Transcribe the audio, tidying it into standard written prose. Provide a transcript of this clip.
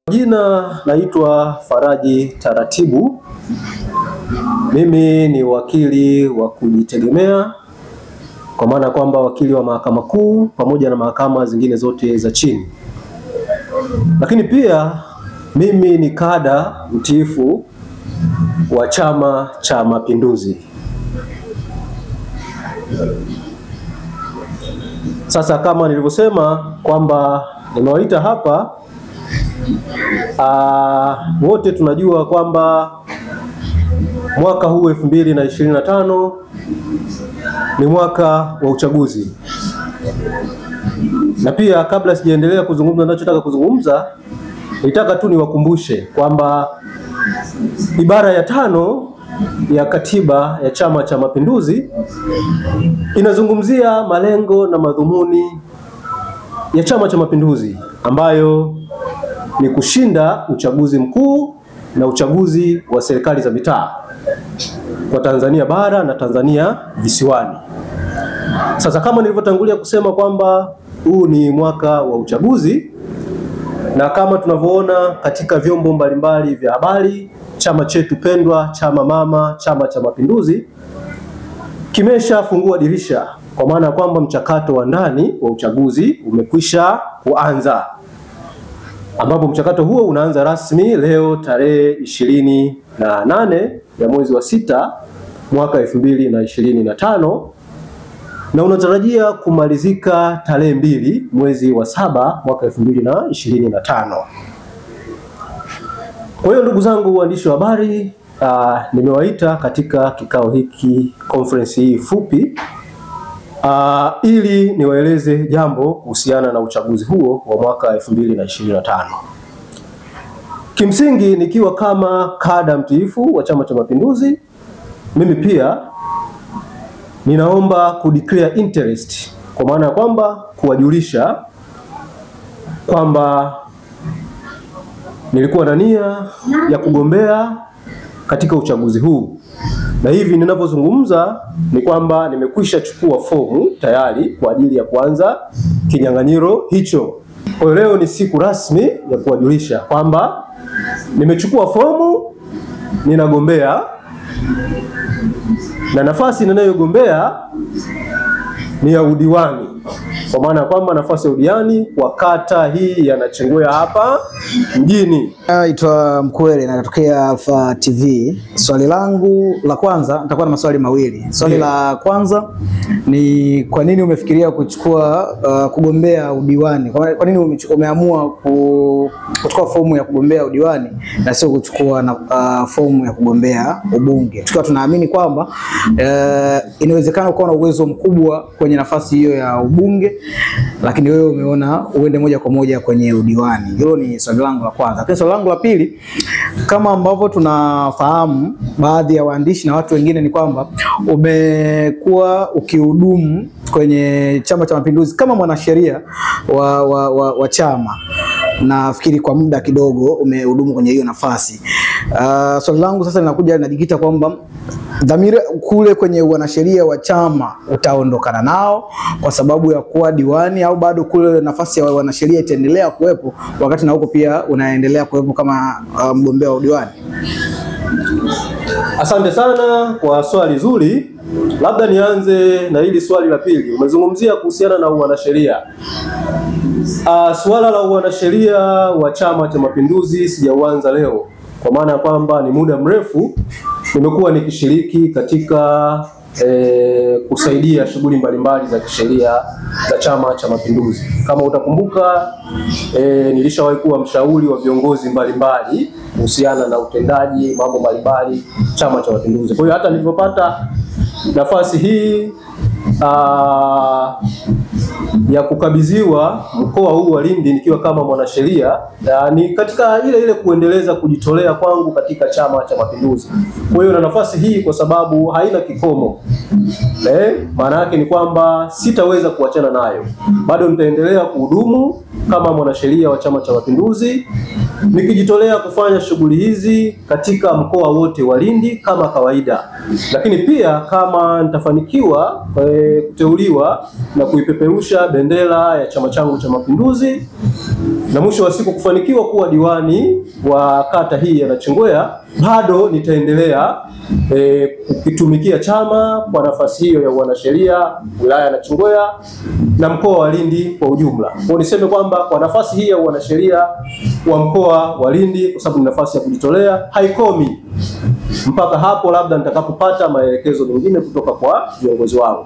Jina naitwa Faraji Taratibu. Mimi ni wakili wa kujitegemea, kwa maana kwamba wakili wa mahakama kuu pamoja na mahakama zingine zote za chini. Lakini pia mimi ni kada mtiifu wa Chama cha Mapinduzi. Sasa kama nilivyosema kwamba nimewaita hapa, wote tunajua kwamba mwaka huu 2025 ni mwaka wa uchaguzi. Na pia kabla sijaendelea kuzungumza ninachotaka kuzungumza, nitaka tu niwakumbushe kwamba ibara ya 5 ya katiba ya Chama cha Mapinduzi inazungumzia malengo na madhumuni ya Chama cha Mapinduzi, ambayo ni kushinda uchaguzi mkuu na uchaguzi wa serikali za mitaa kwa Tanzania bara na Tanzania visiwani. Sasa kama nilivyotangulia kusema kwamba huu ni mwaka wa uchaguzi, na kama tunavyoona katika vyombo mbalimbali vya habari, chama chetu pendwa, chama mama, Chama cha Mapinduzi kimeshafungua dirisha, kwa maana kwamba mchakato wa ndani wa uchaguzi umekwisha kuanza, ambapo mchakato huo unaanza rasmi leo tarehe 28 ya mwezi wa 6 mwaka 2025 na unatarajia kumalizika tarehe 2 mwezi wa 7 mwaka 2025. Kwa hiyo ndugu zangu waandishi wa habari, nimewaita katika kikao hiki, conference hii fupi, ili niwaeleze jambo kuhusiana na uchaguzi huo wa mwaka 2025. Kimsingi nikiwa kama kada mtiifu wa Chama cha Mapinduzi, mimi pia ninaomba kudeclare interest, kwa maana ya kwamba kuwajulisha kwamba nilikuwa na nia ya kugombea katika uchaguzi huu. Na hivi ninavyozungumza ni kwamba nimekwisha chukua fomu tayari kwa ajili ya kuanza kinyang'anyiro hicho. Kwa leo ni siku rasmi ya kuwajulisha kwamba nimechukua fomu, ninagombea, na nafasi ninayogombea ni ya udiwani, kwa maana kwamba nafasi ya udiwani kwa kata hii ya Nachingwea hapa mjini. Naitwa Mkwele na natokea Alpha TV. Swali langu la kwanza, nitakuwa na maswali mawili. Swali la kwanza ni kwa nini umefikiria kuchukua kugombea udiwani? Kwa nini umeamua kuchukua fomu ya kugombea udiwani na sio kuchukua fomu ya kugombea ubunge? Tukiwa tunaamini kwamba inawezekana ukawa na uwezo mkubwa kwenye nafasi hiyo ya ubunge, lakini wewe umeona uende moja kwa moja kwenye udiwani. Hilo ni swali langu la kwanza. Lakini swali langu la pili, kama ambavyo tunafahamu baadhi ya waandishi na watu wengine, ni kwamba umekuwa ukihudumu kwenye Chama cha Mapinduzi kama mwanasheria wa chama. Nafikiri kwa muda kidogo umehudumu kwenye hiyo nafasi. Swali langu sasa linakuja linajikita kwamba dhamira kule kwenye wanasheria wa chama utaondokana nao kwa sababu ya kuwa diwani, au bado kule nafasi ya wanasheria itaendelea kuwepo wakati na huko pia unaendelea kuwepo kama mgombea wa udiwani? Asante sana kwa swali zuri. Labda nianze na hili swali la pili. Umezungumzia kuhusiana na uwanasheria. Swala la uwanasheria wa Chama cha Mapinduzi sijauanza leo, kwa maana kwamba ni muda mrefu nimekuwa nikishiriki katika kusaidia shughuli mbalimbali za kisheria za Chama cha Mapinduzi. Kama utakumbuka, nilishawahi kuwa mshauri wa viongozi mbalimbali kuhusiana na utendaji mambo mbalimbali Chama cha Mapinduzi. Kwa hiyo hata nilipopata nafasi hii ya kukabidhiwa mkoa huu wa Lindi nikiwa kama mwanasheria, ni katika ile kuendeleza kujitolea kwangu katika Chama cha Mapinduzi. Kwa hiyo na nafasi hii kwa sababu haina kikomo, maana yake ni kwamba sitaweza kuachana nayo. Bado nitaendelea kuhudumu kama mwanasheria wa Chama cha Mapinduzi, nikijitolea kufanya shughuli hizi katika mkoa wote wa Lindi kama kawaida. Lakini pia kama nitafanikiwa kuteuliwa na kuipeperusha kupeperusha bendera ya chama changu cha Mapinduzi na mwisho wa siku kufanikiwa kuwa diwani wa kata hii ya Nachingwea, bado nitaendelea kukitumikia chama kwa nafasi hiyo ya wanasheria wilaya ya Nachingwea na mkoa wa Lindi kwa ujumla. Kwa niseme kwamba kwa nafasi hii ya wanasheria wa mkoa wa Lindi, kwa sababu ni nafasi ya kujitolea, haikomi mpaka hapo labda nitakapopata maelekezo mengine kutoka kwa viongozi wangu.